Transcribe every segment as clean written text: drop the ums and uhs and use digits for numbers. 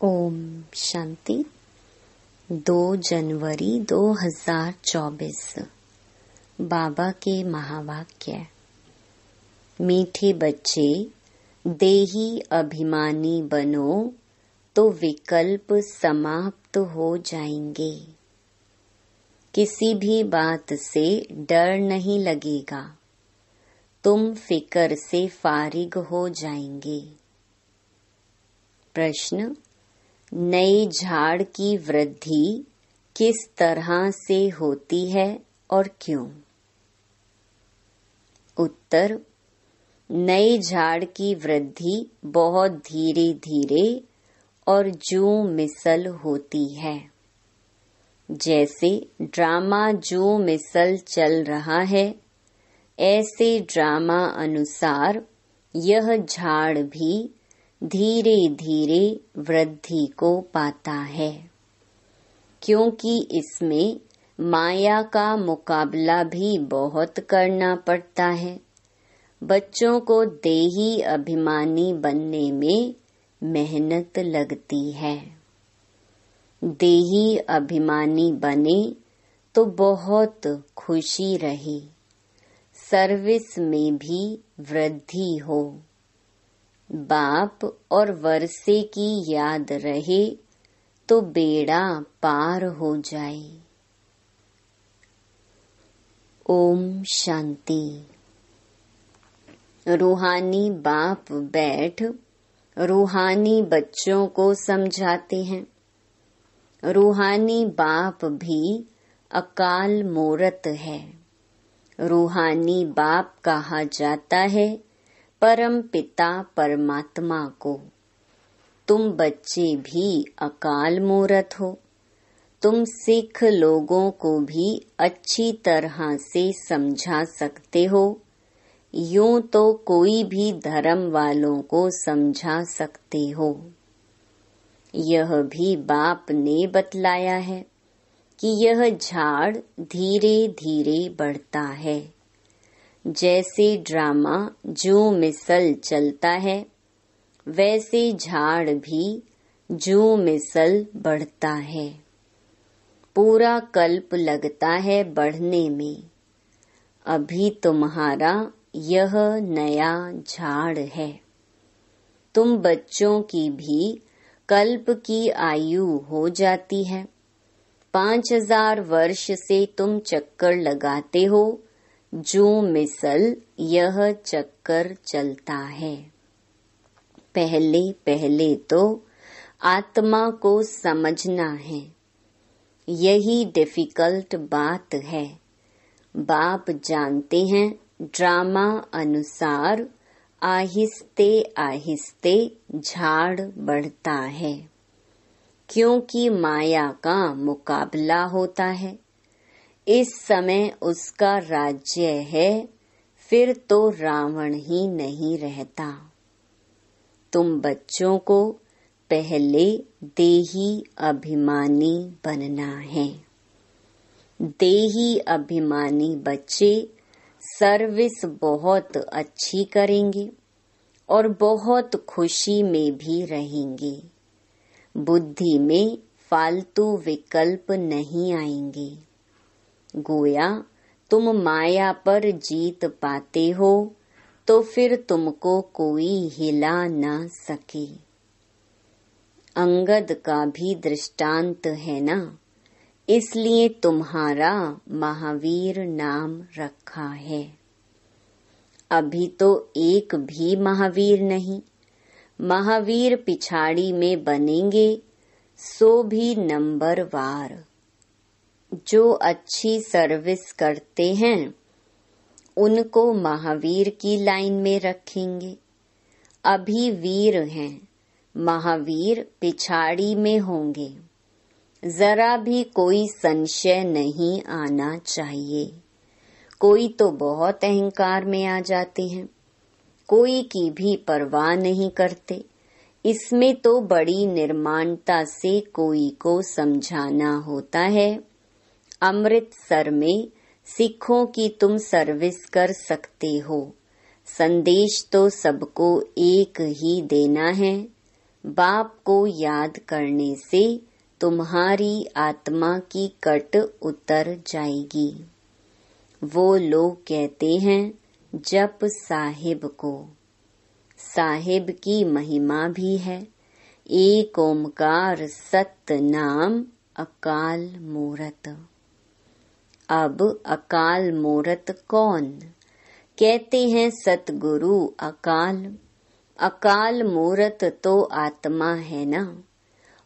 ओम शांति। 2 जनवरी 2024 बाबा के महावाक्य। मीठे बच्चे, देही अभिमानी बनो तो विकल्प समाप्त हो जाएंगे। किसी भी बात से डर नहीं लगेगा। तुम फिक्र से फारिग हो जाएंगे। प्रश्न: नए झाड़ की वृद्धि किस तरह से होती है और क्यों? उत्तर: नए झाड़ की वृद्धि बहुत धीरे धीरे और जूं मिसल होती है। जैसे ड्रामा जूं मिसल चल रहा है, ऐसे ड्रामा अनुसार यह झाड़ भी धीरे धीरे वृद्धि को पाता है, क्योंकि इसमें माया का मुकाबला भी बहुत करना पड़ता है। बच्चों को देही अभिमानी बनने में मेहनत लगती है। देही अभिमानी बने तो बहुत खुशी रहे, सर्विस में भी वृद्धि हो, बाप और वर्षे की याद रहे तो बेड़ा पार हो जाए। ओम शांति। रूहानी बाप बैठ रूहानी बच्चों को समझाते हैं। रूहानी बाप भी अकाल मूरत है। रूहानी बाप कहा जाता है परम पिता परमात्मा को। तुम बच्चे भी अकाल मूरत हो। तुम सिख लोगों को भी अच्छी तरह से समझा सकते हो। यूं तो कोई भी धर्म वालों को समझा सकते हो। यह भी बाप ने बतलाया है कि यह झाड़ धीरे धीरे बढ़ता है। जैसे ड्रामा जूं मिसल चलता है, वैसे झाड़ भी जूं मिसल बढ़ता है। पूरा कल्प लगता है बढ़ने में। अभी तुम्हारा यह नया झाड़ है। तुम बच्चों की भी कल्प की आयु हो जाती है। 5000 वर्ष से तुम चक्कर लगाते हो। जूं मिसल यह चक्कर चलता है। पहले पहले तो आत्मा को समझना है। यही डिफिकल्ट बात है। बाप जानते हैं ड्रामा अनुसार आहिस्ते आहिस्ते झाड़ बढ़ता है, क्योंकि माया का मुकाबला होता है। इस समय उसका राज्य है, फिर तो रावण ही नहीं रहता। तुम बच्चों को पहले देही अभिमानी बनना है। देही अभिमानी बच्चे सर्विस बहुत अच्छी करेंगे और बहुत खुशी में भी रहेंगे। बुद्धि में फालतू विकल्प नहीं आएंगे। गोया तुम माया पर जीत पाते हो तो फिर तुमको कोई हिला न सके। अंगद का भी दृष्टांत है ना, इसलिए तुम्हारा महावीर नाम रखा है। अभी तो एक भी महावीर नहीं। महावीर पिछाड़ी में बनेंगे, सो भी नंबरवार। जो अच्छी सर्विस करते हैं उनको महावीर की लाइन में रखेंगे। अभी वीर हैं, महावीर पिछाड़ी में होंगे। जरा भी कोई संशय नहीं आना चाहिए। कोई तो बहुत अहंकार में आ जाते हैं, कोई की भी परवाह नहीं करते। इसमें तो बड़ी निर्माणता से कोई को समझाना होता है। अमृतसर में सिखों की तुम सर्विस कर सकते हो। संदेश तो सबको एक ही देना है। बाप को याद करने से तुम्हारी आत्मा की कट उतर जाएगी। वो लोग कहते हैं जप साहिब को। साहिब की महिमा भी है। एक ओमकार सत्य नाम अकाल मूरत। अब अकाल मूरत कौन? कहते हैं सतगुरु अकाल। अकाल मूरत तो आत्मा है ना,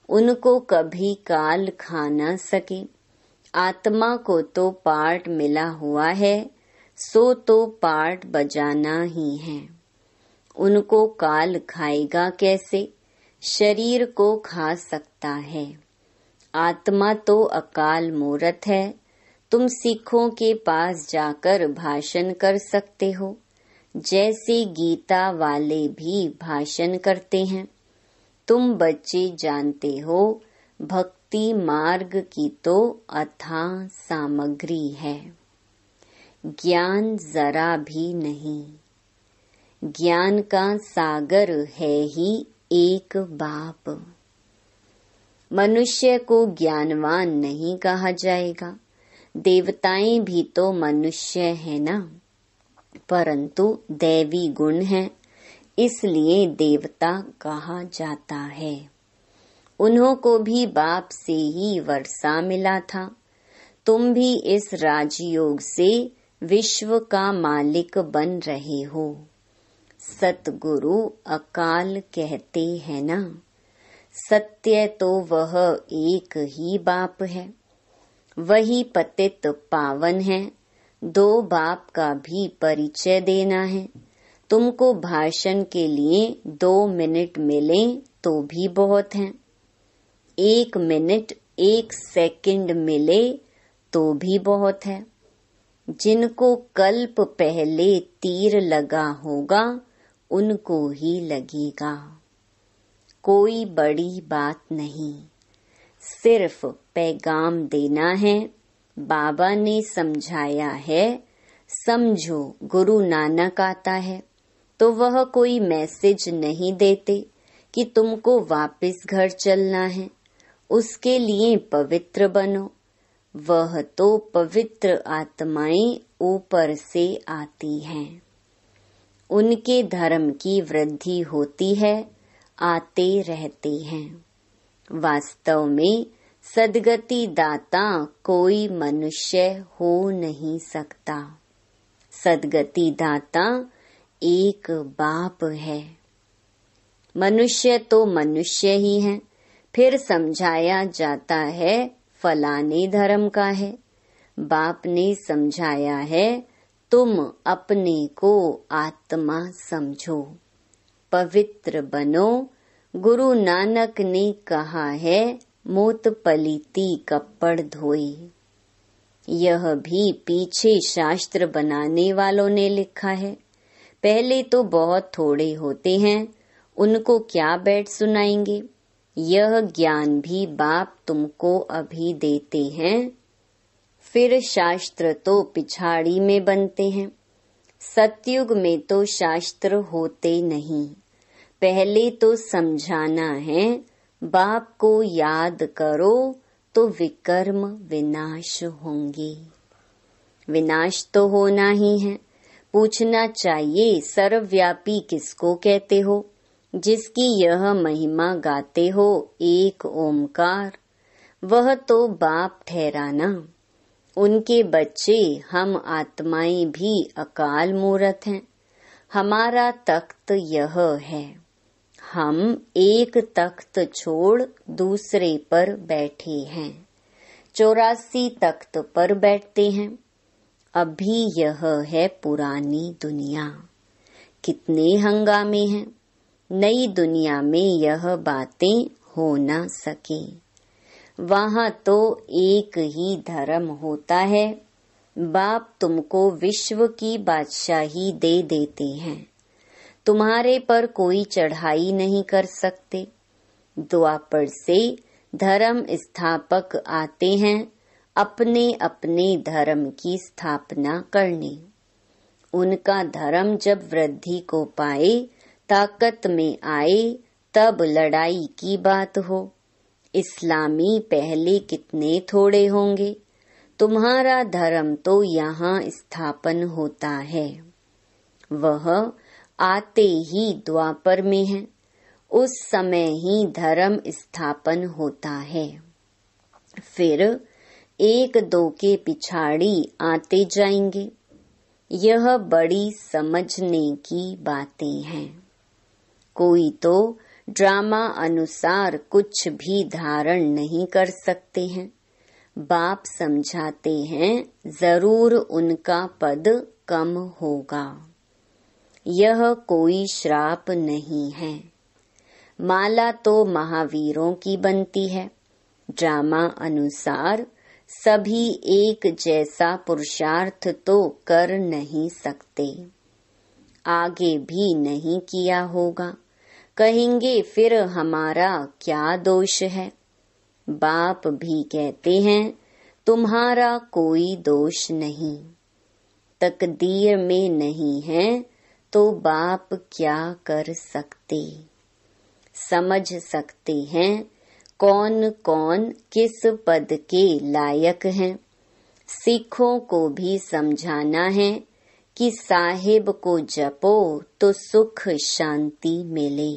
उनको कभी काल खा न सके। आत्मा को तो पार्ट मिला हुआ है, सो तो पार्ट बजाना ही है। उनको काल खाएगा कैसे? शरीर को खा सकता है। आत्मा तो अकाल मूरत है। तुम सिखों के पास जाकर भाषण कर सकते हो, जैसे गीता वाले भी भाषण करते हैं। तुम बच्चे जानते हो भक्ति मार्ग की तो अथाह सामग्री है। ज्ञान जरा भी नहीं। ज्ञान का सागर है ही एक बाप। मनुष्य को ज्ञानवान नहीं कहा जाएगा। देवताएं भी तो मनुष्य है ना, परंतु दैवी गुण है, इसलिए देवता कहा जाता है। उन्हों को भी बाप से ही वर्षा मिला था। तुम भी इस राजयोग से विश्व का मालिक बन रहे हो। सतगुरु अकाल कहते हैं ना। सत्य तो वह एक ही बाप है। वही पतित पावन है। दो बाप का भी परिचय देना है। तुमको भाषण के लिए 2 मिनट मिले तो भी बहुत हैं। 1 मिनट 1 सेकंड मिले तो भी बहुत है। जिनको कल्प पहले तीर लगा होगा उनको ही लगेगा। कोई बड़ी बात नहीं, सिर्फ पैगाम देना है। बाबा ने समझाया है, समझो गुरु नानक आता है तो वह कोई मैसेज नहीं देते कि तुमको वापस घर चलना है, उसके लिए पवित्र बनो। वह तो पवित्र आत्माएं ऊपर से आती हैं। उनके धर्म की वृद्धि होती है, आते रहते हैं। वास्तव में सदगति दाता कोई मनुष्य हो नहीं सकता। सदगति दाता एक बाप है। मनुष्य तो मनुष्य ही है। फिर समझाया जाता है फलाने धर्म का है। बाप ने समझाया है तुम अपने को आत्मा समझो, पवित्र बनो। गुरु नानक ने कहा है मोत पलीती कपड़ धोए। यह भी पीछे शास्त्र बनाने वालों ने लिखा है। पहले तो बहुत थोड़े होते हैं, उनको क्या बैठ सुनाएंगे। यह ज्ञान भी बाप तुमको अभी देते हैं। फिर शास्त्र तो पिछाड़ी में बनते हैं। सतयुग में तो शास्त्र होते नहीं। पहले तो समझाना है, बाप को याद करो तो विकर्म विनाश होंगे। विनाश तो होना ही है। पूछना चाहिए सर्वव्यापी किसको कहते हो, जिसकी यह महिमा गाते हो एक ओमकार। वह तो बाप ठहराना। उनके बच्चे हम आत्माएं भी अकाल मूरत हैं। हमारा तख्त यह है। हम एक तख्त छोड़ दूसरे पर बैठे हैं। 84 तख्त पर बैठते हैं। अभी यह है पुरानी दुनिया। कितने हंगामे हैं। नई दुनिया में यह बातें हो न सके। वहाँ तो एक ही धर्म होता है। बाप तुमको विश्व की बादशाही दे देते हैं। तुम्हारे पर कोई चढ़ाई नहीं कर सकते। द्वापर से धर्म स्थापक आते हैं अपने अपने धर्म की स्थापना करने। उनका धर्म जब वृद्धि को पाए, ताकत में आए तब लड़ाई की बात हो। इस्लामी पहले कितने थोड़े होंगे, तुम्हारा धर्म तो यहाँ स्थापन होता है। वह आते ही द्वापर में है, उस समय ही धर्म स्थापन होता है। फिर एक दो के पिछाड़ी आते जाएंगे। यह बड़ी समझने की बातें हैं। कोई तो ड्रामा अनुसार कुछ भी धारण नहीं कर सकते हैं। बाप समझाते हैं जरूर उनका पद कम होगा। यह कोई श्राप नहीं है। माला तो महावीरों की बनती है। ड्रामा अनुसार सभी एक जैसा पुरुषार्थ तो कर नहीं सकते, आगे भी नहीं किया होगा। कहेंगे फिर हमारा क्या दोष है। बाप भी कहते हैं तुम्हारा कोई दोष नहीं। तकदीर में नहीं है तो बाप क्या कर सकते। समझ सकते हैं कौन कौन किस पद के लायक हैं। सिखों को भी समझाना है कि साहिब को जपो तो सुख शांति मिले।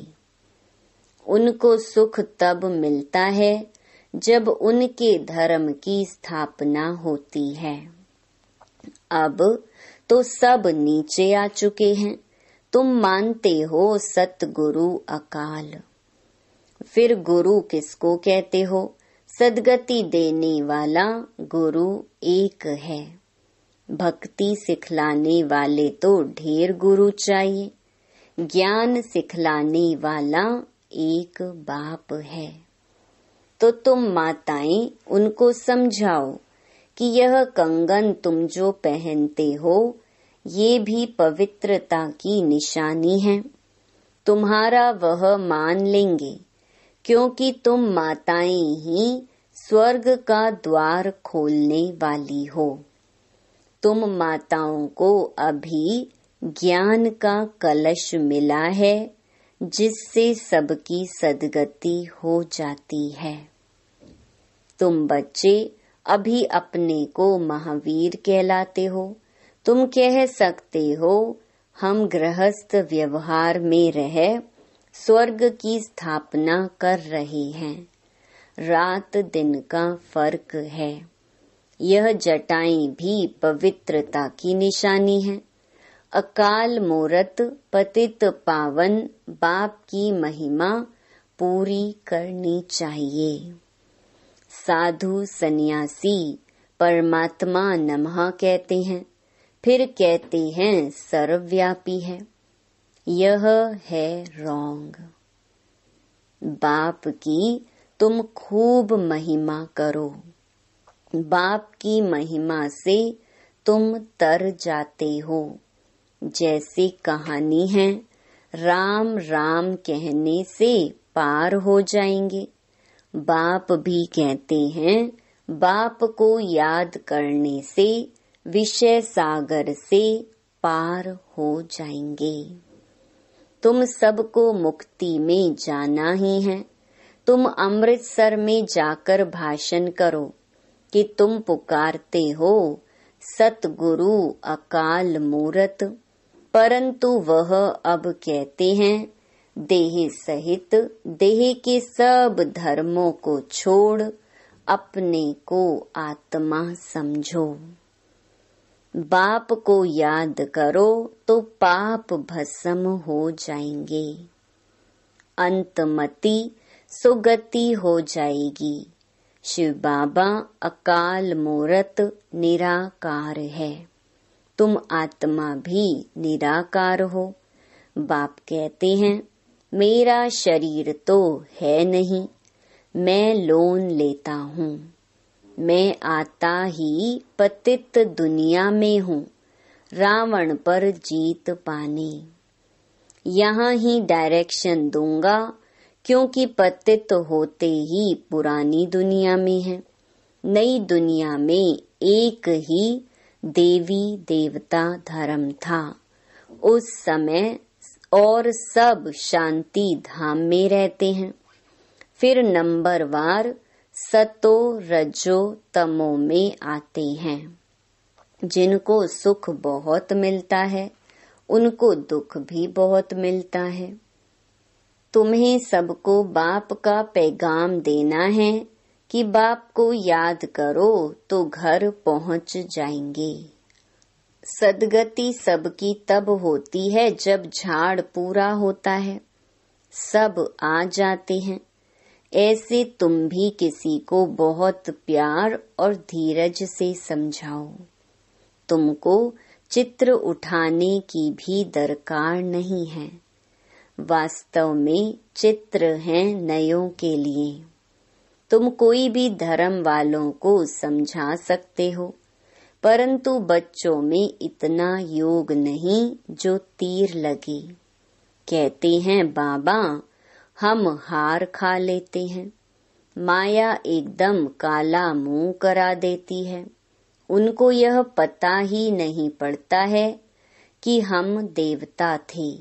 उनको सुख तब मिलता है जब उनके धर्म की स्थापना होती है। अब तो सब नीचे आ चुके हैं। तुम मानते हो सतगुरु अकाल, फिर गुरु किसको कहते हो। सदगति देने वाला गुरु एक है। भक्ति सिखलाने वाले तो ढेर गुरु चाहिए। ज्ञान सिखलाने वाला एक बाप है। तो तुम माताएं उनको समझाओ कि यह कंगन तुम जो पहनते हो ये भी पवित्रता की निशानी है। तुम्हारा वह मान लेंगे क्योंकि तुम माताएं ही स्वर्ग का द्वार खोलने वाली हो। तुम माताओं को अभी ज्ञान का कलश मिला है जिससे सबकी सदगति हो जाती है। तुम बच्चे अभी अपने को महावीर कहलाते हो। तुम कह सकते हो हम गृहस्थ व्यवहार में रह स्वर्ग की स्थापना कर रहे हैं। रात दिन का फर्क है। यह जटाएं भी पवित्रता की निशानी है। अकाल मूरत पतित पावन बाप की महिमा पूरी करनी चाहिए। साधु सन्यासी परमात्मा नमः कहते हैं, फिर कहते हैं सर्वव्यापी है। यह है रॉन्ग। बाप की तुम खूब महिमा करो। बाप की महिमा से तुम तर जाते हो। जैसे कहानी है, राम राम कहने से पार हो जाएंगे। बाप भी कहते हैं बाप को याद करने से विषय सागर से पार हो जाएंगे। तुम सबको मुक्ति में जाना ही है। तुम अमृतसर में जाकर भाषण करो कि तुम पुकारते हो सतगुरु अकाल मूरत, परंतु वह अब कहते हैं देह सहित देह के सब धर्मों को छोड़ अपने को आत्मा समझो। बाप को याद करो तो पाप भस्म हो जाएंगे। अंतमति सुगति हो जाएगी। शिव बाबा अकाल मूरत निराकार है। तुम आत्मा भी निराकार हो। बाप कहते हैं मेरा शरीर तो है नहीं, मैं लोन लेता हूँ। मैं आता ही पतित दुनिया में हूँ, रावण पर जीत पाने। यहाँ ही डायरेक्शन दूंगा क्योंकि पतित होते ही पुरानी दुनिया में है। नई दुनिया में एक ही देवी देवता धर्म था उस समय, और सब शांति धाम में रहते हैं। फिर नंबरवार सतो रजो तमो में आते हैं। जिनको सुख बहुत मिलता है उनको दुख भी बहुत मिलता है। तुम्हें सबको बाप का पैगाम देना है कि बाप को याद करो तो घर पहुंच जाएंगे। सदगति सबकी तब होती है जब झाड़ पूरा होता है, सब आ जाते हैं। ऐसे तुम भी किसी को बहुत प्यार और धीरज से समझाओ। तुमको चित्र उठाने की भी दरकार नहीं है। वास्तव में चित्र हैं नयों के लिए। तुम कोई भी धर्म वालों को समझा सकते हो, परंतु बच्चों में इतना योग नहीं जो तीर लगे। कहते हैं बाबा हम हार खा लेते हैं। माया एकदम काला मुंह करा देती है। उनको यह पता ही नहीं पड़ता है कि हम देवता थे,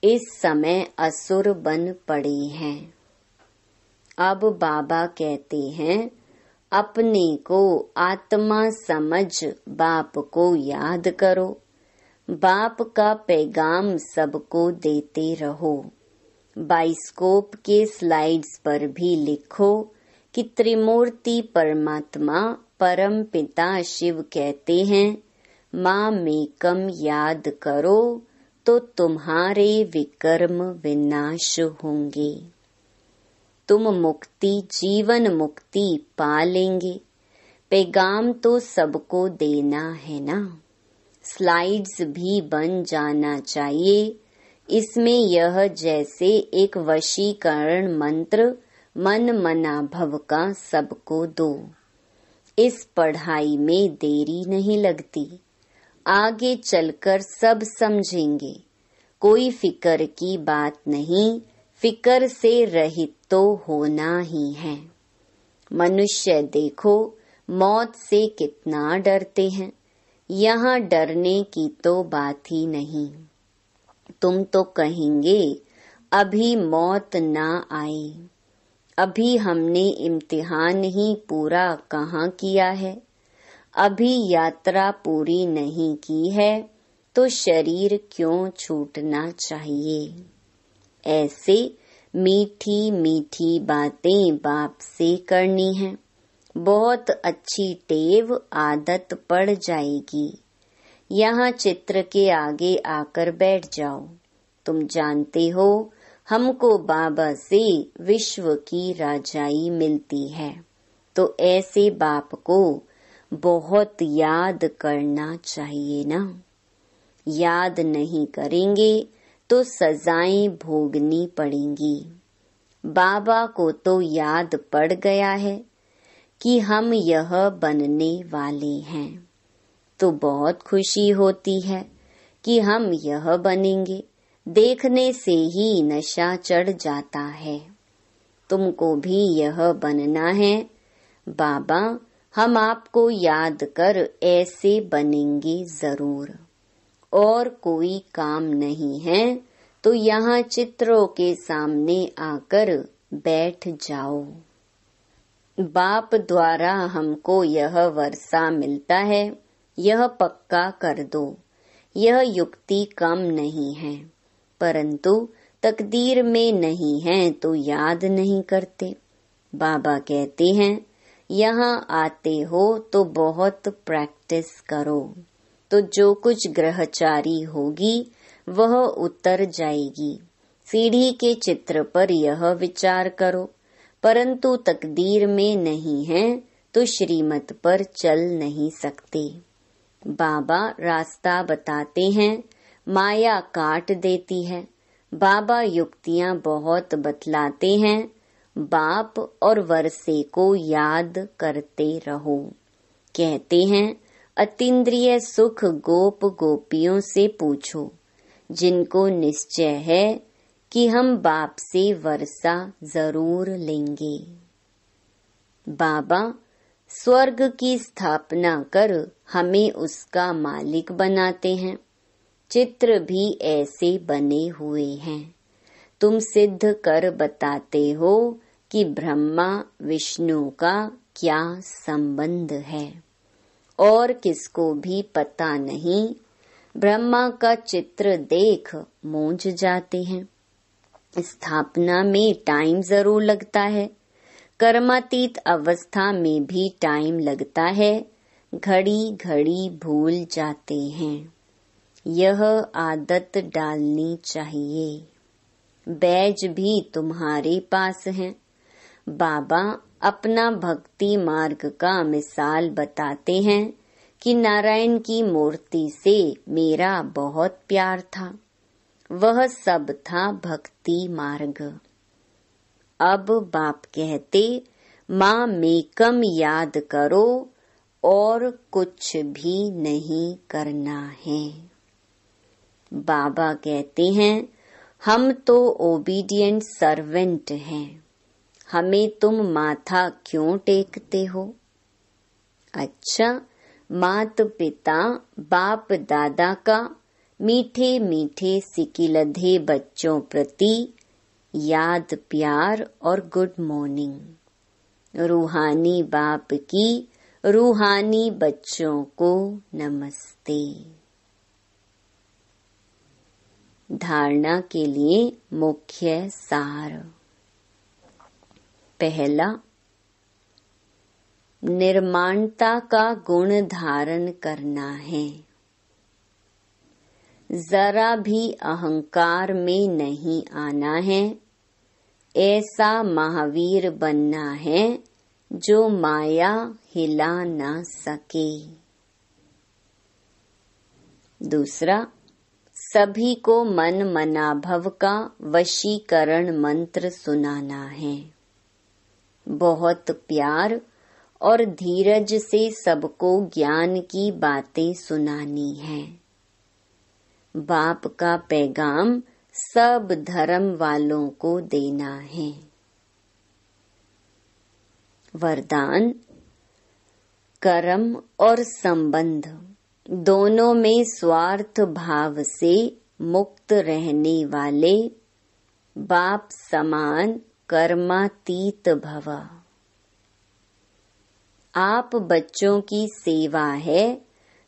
इस समय असुर बन पड़े हैं। अब बाबा कहते हैं अपने को आत्मा समझ बाप को याद करो। बाप का पैगाम सबको देते रहो। बाइस्कोप के स्लाइड्स पर भी लिखो कि त्रिमूर्ति परमात्मा परम पिता शिव कहते हैं माँ मेकम याद करो तो तुम्हारे विकर्म विनाश होंगे। तुम मुक्ति जीवन मुक्ति पा लेंगे। पैगाम तो सबको देना है ना। स्लाइड्स भी बन जाना चाहिए। इसमें यह जैसे एक वशीकरण मंत्र मन मना भव का सबको दो। इस पढ़ाई में देरी नहीं लगती। आगे चलकर सब समझेंगे। कोई फिकर की बात नहीं, फिकर से रहित तो होना ही है। मनुष्य देखो मौत से कितना डरते हैं। यहाँ डरने की तो बात ही नहीं। तुम तो कहेंगे अभी मौत ना आए। अभी हमने इम्तिहान ही पूरा कहाँ किया है। अभी यात्रा पूरी नहीं की है तो शरीर क्यों छूटना चाहिए। ऐसे मीठी मीठी बातें बाप से करनी है। बहुत अच्छी टेव आदत पड़ जाएगी। यहाँ चित्र के आगे आकर बैठ जाओ। तुम जानते हो हमको बाबा से विश्व की राजाई मिलती है, तो ऐसे बाप को बहुत याद करना चाहिए ना। याद नहीं करेंगे तो सजाएं भोगनी पड़ेंगी। बाबा को तो याद पड़ गया है कि हम यह बनने वाले हैं, तो बहुत खुशी होती है कि हम यह बनेंगे। देखने से ही नशा चढ़ जाता है। तुमको भी यह बनना है। बाबा हम आपको याद कर ऐसे बनेंगे जरूर। और कोई काम नहीं है तो यहाँ चित्रों के सामने आकर बैठ जाओ। बाप द्वारा हमको यह वर्षा मिलता है, यह पक्का कर दो। यह युक्ति कम नहीं है, परंतु तकदीर में नहीं है तो याद नहीं करते। बाबा कहते हैं यहाँ आते हो तो बहुत प्रैक्टिस करो, तो जो कुछ ग्रहचारी होगी वह उतर जाएगी। सीढ़ी के चित्र पर यह विचार करो, परंतु तकदीर में नहीं है तो श्रीमत पर चल नहीं सकते। बाबा रास्ता बताते हैं, माया काट देती है। बाबा युक्तियां बहुत बतलाते हैं। बाप और वर्षे को याद करते रहो। कहते हैं अतीन्द्रिय सुख गोप गोपियों से पूछो, जिनको निश्चय है कि हम बाप से वर्षा जरूर लेंगे। बाबा स्वर्ग की स्थापना कर हमें उसका मालिक बनाते हैं। चित्र भी ऐसे बने हुए हैं। तुम सिद्ध कर बताते हो कि ब्रह्मा विष्णु का क्या संबंध है, और किसको भी पता नहीं। ब्रह्मा का चित्र देख मूंझ जाते हैं। स्थापना में टाइम जरूर लगता है, कर्मातीत अवस्था में भी टाइम लगता है, घड़ी घड़ी भूल जाते हैं। यह आदत डालनी चाहिए। बैज भी तुम्हारे पास हैं। बाबा अपना भक्ति मार्ग का मिसाल बताते हैं कि नारायण की मूर्ति से मेरा बहुत प्यार था। वह सब था भक्ति मार्ग। अब बाप कहते, माँ मेकम याद करो और कुछ भी नहीं करना है। बाबा कहते हैं, हम तो ओबीडिएंट सर्वेंट हैं, हमें तुम माथा क्यों टेकते हो? अच्छा, मात पिता बाप दादा का मीठे मीठे सिकिलधे बच्चों प्रति याद प्यार और गुड मॉर्निंग। रूहानी बाप की रूहानी बच्चों को नमस्ते। धारणा के लिए मुख्य सार। पहला, निर्माणता का गुण धारण करना है। जरा भी अहंकार में नहीं आना है। ऐसा महावीर बनना है जो माया हिला ना सके। दूसरा, सभी को मन मनाभव का वशीकरण मंत्र सुनाना है। बहुत प्यार और धीरज से सबको ज्ञान की बातें सुनानी है। बाप का पैगाम सब धर्म वालों को देना है। वरदान, कर्म और संबंध दोनों में स्वार्थ भाव से मुक्त रहने वाले बाप समान कर्मातीत भव। आप बच्चों की सेवा है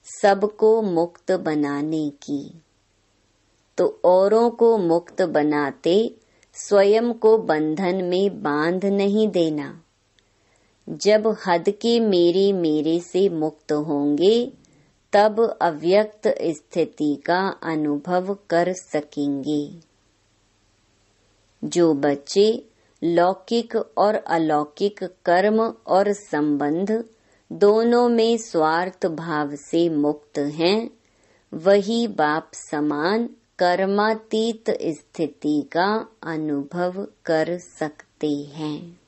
सबको मुक्त बनाने की, तो औरों को मुक्त बनाते स्वयं को बंधन में बांध नहीं देना। जब हद के मेरे से मुक्त होंगे तब अव्यक्त स्थिति का अनुभव कर सकेंगे। जो बच्चे लौकिक और अलौकिक कर्म और संबंध दोनों में स्वार्थ भाव से मुक्त हैं, वही बाप समान कर्मातीत स्थिति का अनुभव कर सकते हैं।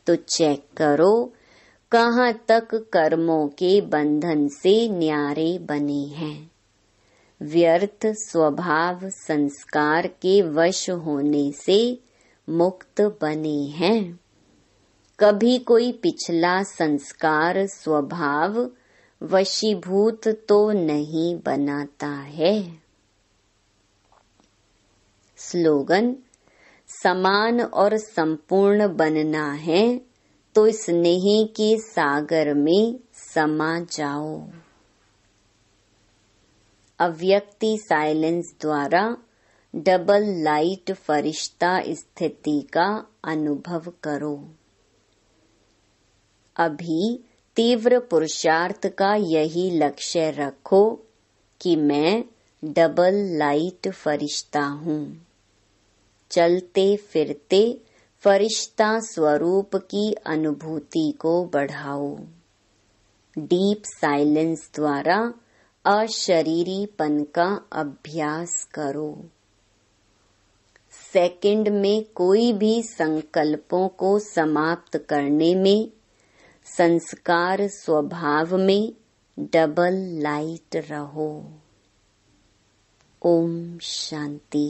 तो चेक करो कहाँ तक कर्मों के बंधन से न्यारे बने हैं। व्यर्थ स्वभाव संस्कार के वश होने से मुक्त बने हैं। कभी कोई पिछला संस्कार स्वभाव वशीभूत तो नहीं बनाता है। स्लोगन, समान और संपूर्ण बनना है तो स्नेह के सागर में समा जाओ। अव्यक्ति साइलेंस द्वारा डबल लाइट फरिश्ता स्थिति का अनुभव करो। अभी तीव्र पुरुषार्थ का यही लक्ष्य रखो कि मैं डबल लाइट फरिश्ता हूँ। चलते फिरते फरिश्ता स्वरूप की अनुभूति को बढ़ाओ। डीप साइलेंस द्वारा अशरीरीपन का अभ्यास करो। सेकंड में कोई भी संकल्पों को समाप्त करने में संस्कार स्वभाव में डबल लाइट रहो। ओम शांति।